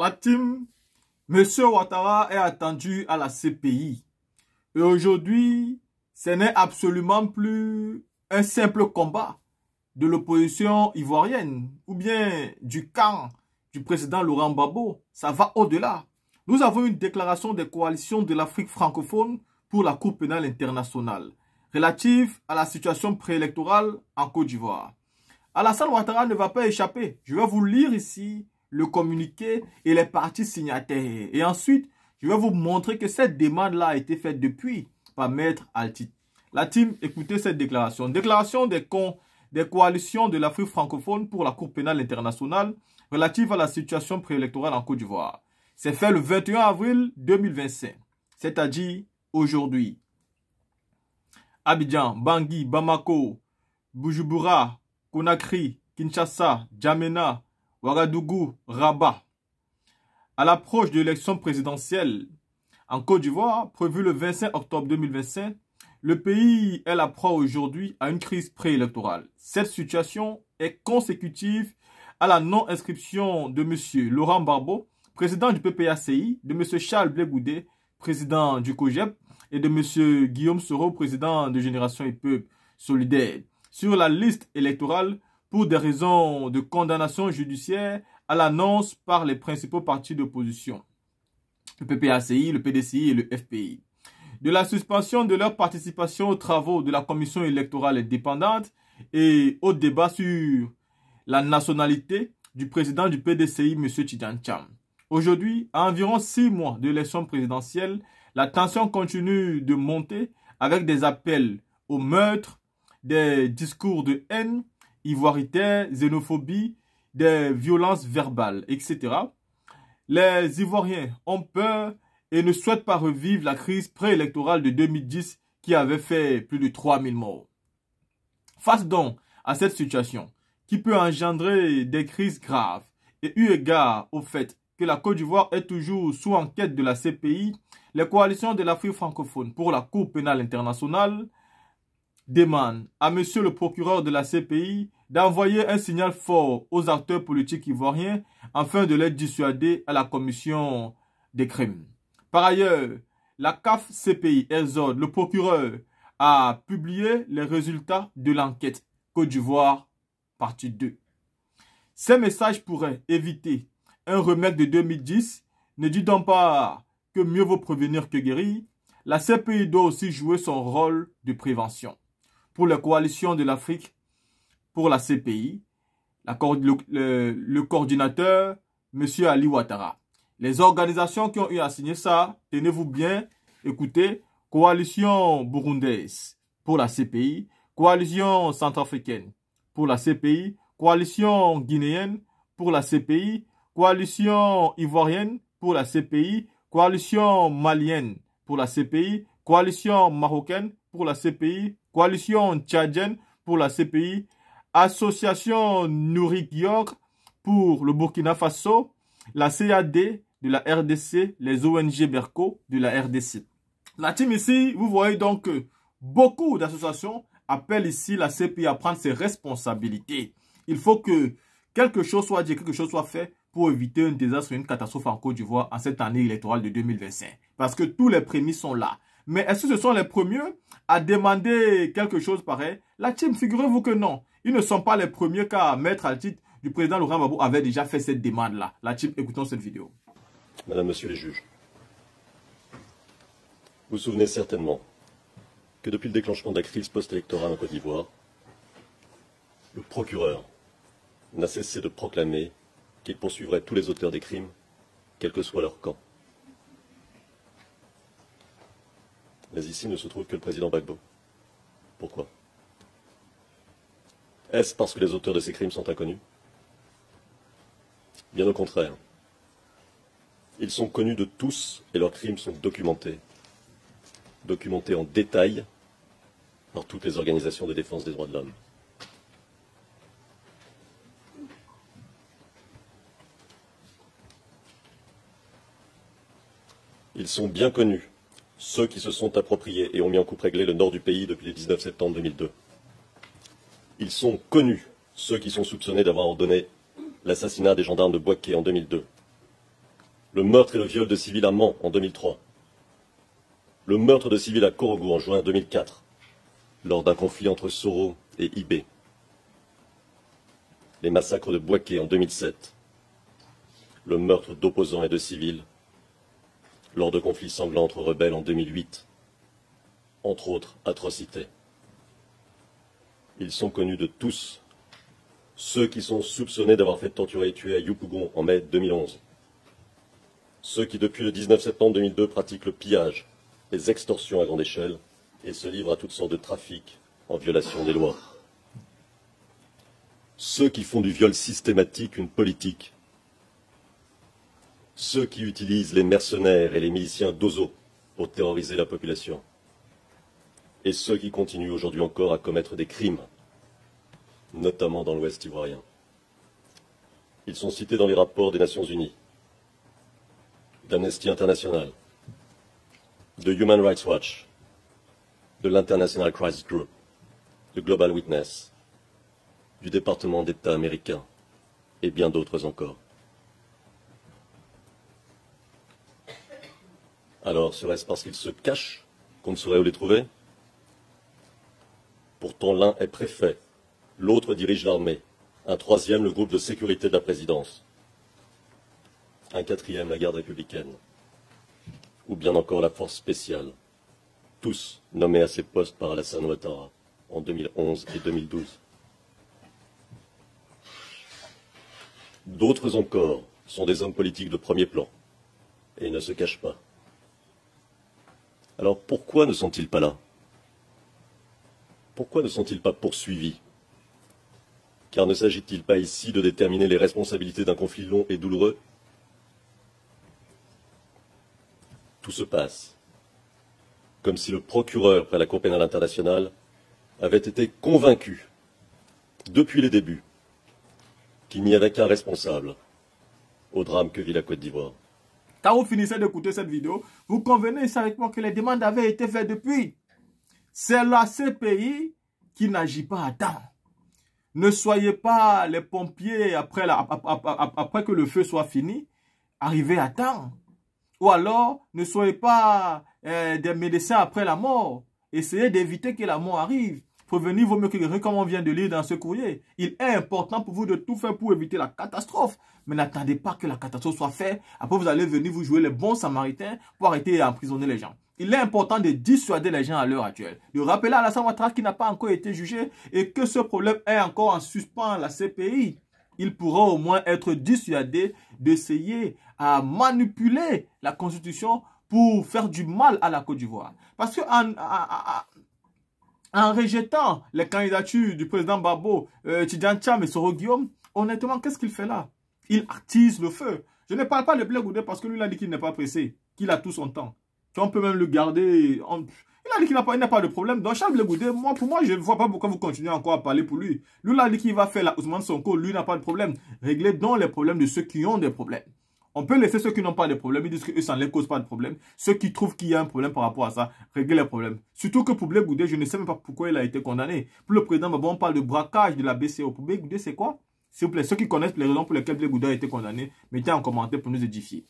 La team, Monsieur Ouattara est attendu à la CPI. Et aujourd'hui, ce n'est absolument plus un simple combat de l'opposition ivoirienne ou bien du camp du président Laurent Gbagbo. Ça va au-delà. Nous avons une déclaration des coalitions de l'Afrique francophone pour la Cour pénale internationale relative à la situation préélectorale en Côte d'Ivoire. Alassane Ouattara ne va pas échapper. Je vais vous lire ici le communiqué et les parties signataires. Et ensuite, je vais vous montrer que cette demande-là a été faite depuis par Maître Altit. La team, écoutez cette déclaration. Déclaration des coalitions de l'Afrique francophone pour la Cour pénale internationale relative à la situation préélectorale en Côte d'Ivoire. C'est fait le 21 avril 2025, c'est-à-dire aujourd'hui. Abidjan, Bangui, Bamako, Bujumbura, Conakry, Kinshasa, Djamena, Ouagadougou, Rabat. À l'approche de l'élection présidentielle en Côte d'Ivoire, prévue le 25 octobre 2025, le pays est la proie aujourd'hui à une crise préélectorale. Cette situation est consécutive à la non-inscription de M. Laurent Gbagbo, président du PPACI, de M. Charles Blé Goudé, président du COGEP, et de M. Guillaume Soro, président de Génération et Peuple Solidaire, sur la liste électorale pour des raisons de condamnation judiciaire à l'annonce par les principaux partis d'opposition, le PPACI, le PDCI et le FPI, de la suspension de leur participation aux travaux de la commission électorale indépendante et au débat sur la nationalité du président du PDCI, M. Tidjane Thiam. Aujourd'hui, à environ 6 mois de l'élection présidentielle, la tension continue de monter avec des appels au meurtre, des discours de haine, ivoirité, xénophobie, des violences verbales, etc. Les Ivoiriens ont peur et ne souhaitent pas revivre la crise préélectorale de 2010 qui avait fait plus de 3000 morts. Face donc à cette situation qui peut engendrer des crises graves et eu égard au fait que la Côte d'Ivoire est toujours sous enquête de la CPI, les coalitions de l'Afrique francophone pour la Cour pénale internationale demandent à monsieur le procureur de la CPI d'envoyer un signal fort aux acteurs politiques ivoiriens afin de les dissuader à la commission des crimes. Par ailleurs, la CAF CPI exhorte le procureur à publier les résultats de l'enquête Côte d'Ivoire, partie 2. Ces messages pourraient éviter un remake de 2010. Ne dit donc pas que mieux vaut prévenir que guérir. La CPI doit aussi jouer son rôle de prévention. Pour les coalitions de l'Afrique, pour la CPI, le coordinateur, M. Ali Ouattara. Les organisations qui ont eu à signer ça, tenez-vous bien, écoutez, coalition burundaise pour la CPI, coalition centrafricaine pour la CPI, coalition guinéenne pour la CPI, coalition ivoirienne pour la CPI, coalition malienne pour la CPI, coalition marocaine pour la CPI, coalition tchadienne pour la CPI, association Nouri-Gior pour le Burkina Faso, la CAD de la RDC, les ONG Berco de la RDC. La team ici, vous voyez donc que beaucoup d'associations appellent ici la CPI à prendre ses responsabilités. Il faut que quelque chose soit dit, quelque chose soit fait pour éviter un désastre, une catastrophe en Côte d'Ivoire en cette année électorale de 2025. Parce que tous les prémices sont là. Mais est-ce que ce sont les premiers à demander quelque chose pareil? La team, figurez-vous que non. Ils ne sont pas les premiers car Maître Altit du président Laurent Gbagbo avait déjà fait cette demande-là. La team, écoutons cette vidéo. Madame, Monsieur les juges, vous vous souvenez certainement que depuis le déclenchement de la crise post-électorale en Côte d'Ivoire, le procureur n'a cessé de proclamer qu'il poursuivrait tous les auteurs des crimes, quel que soit leur camp. Mais ici ne se trouve que le président Gbagbo. Pourquoi? Est-ce parce que les auteurs de ces crimes sont inconnus? Bien au contraire. Ils sont connus de tous et leurs crimes sont documentés. Documentés en détail par toutes les organisations de défense des droits de l'homme. Ils sont bien connus, ceux qui se sont appropriés et ont mis en coupe réglée le nord du pays depuis le 19 septembre 2002. Ils sont connus, ceux qui sont soupçonnés d'avoir ordonné l'assassinat des gendarmes de Bouaké en 2002. Le meurtre et le viol de civils à Mans en 2003. Le meurtre de civils à Korogo en juin 2004, lors d'un conflit entre Soro et Ibé. Les massacres de Bouaké en 2007. Le meurtre d'opposants et de civils lors de conflits sanglants entre rebelles en 2008. Entre autres atrocités. Ils sont connus de tous. Ceux qui sont soupçonnés d'avoir fait torturer et tuer à Yopougon en mai 2011. Ceux qui, depuis le 19 septembre 2002, pratiquent le pillage, les extorsions à grande échelle et se livrent à toutes sortes de trafics en violation des lois. Ceux qui font du viol systématique une politique. Ceux qui utilisent les mercenaires et les miliciens d'Ozo pour terroriser la population. Et ceux qui continuent aujourd'hui encore à commettre des crimes, notamment dans l'Ouest ivoirien. Ils sont cités dans les rapports des Nations Unies, d'Amnesty International, de Human Rights Watch, de l'International Crisis Group, de Global Witness, du département d'État américain et bien d'autres encore. Alors, serait-ce parce qu'ils se cachent qu'on ne saurait où les trouver? Pourtant, l'un est préfet, l'autre dirige l'armée, un troisième le groupe de sécurité de la présidence, un quatrième la garde républicaine, ou bien encore la force spéciale, tous nommés à ces postes par Alassane Ouattara en 2011 et 2012. D'autres encore sont des hommes politiques de premier plan, et ne se cachent pas. Alors pourquoi ne sont-ils pas là? Pourquoi ne sont-ils pas poursuivis? Car ne s'agit-il pas ici de déterminer les responsabilités d'un conflit long et douloureux? Tout se passe comme si le procureur près la Cour pénale internationale avait été convaincu, depuis les débuts, qu'il n'y avait qu'un responsable au drame que vit la Côte d'Ivoire. Quand vous finissez d'écouter cette vidéo, vous convenez ici avec moi que les demandes avaient été faites depuis. C'est la CPI qui n'agit pas à temps. Ne soyez pas les pompiers après que le feu soit fini, arrivez à temps. Ou alors, ne soyez pas des médecins après la mort. Essayez d'éviter que la mort arrive. Prévenir vaut mieux que guérir, comme on vient de lire dans ce courrier. Il est important pour vous de tout faire pour éviter la catastrophe. Mais n'attendez pas que la catastrophe soit faite. Après, vous allez venir vous jouer les bons samaritains pour arrêter et emprisonner les gens. Il est important de dissuader les gens à l'heure actuelle. De rappeler à Alassane Ouattara qui n'a pas encore été jugé et que ce problème est encore en suspens à la CPI. Il pourra au moins être dissuadé d'essayer à manipuler la Constitution pour faire du mal à la Côte d'Ivoire. Parce que en rejetant les candidatures du président Babo, Tidjane Thiam et Soro Guillaume, honnêtement, qu'est-ce qu'il fait là? Il attise le feu. Je ne parle pas de Blé Goudé parce que lui, il a dit qu'il n'est pas pressé, qu'il a tout son temps. Qu'on peut même le garder. Il a dit qu'il n'a pas de problème. Donc, Charles Blé Goudé, pour moi, je ne vois pas pourquoi vous continuez encore à parler pour lui. Lui, il a dit qu'il va faire la Ousmane Sonko. Lui, n'a pas de problème. Réglez donc les problèmes de ceux qui ont des problèmes. On peut laisser ceux qui n'ont pas de problème. Ils disent qu'eux, ça ne les cause pas de problème. Ceux qui trouvent qu'il y a un problème par rapport à ça, réglez les problèmes. Surtout que pour Blé Goudé, je ne sais même pas pourquoi il a été condamné. Pour le président, on parle de braquage de la BCO. Pour Blé Goudé, c'est quoi? S'il vous plaît, ceux qui connaissent les raisons pour lesquelles Blé Goudé a été condamné, mettez en commentaire pour nous édifier.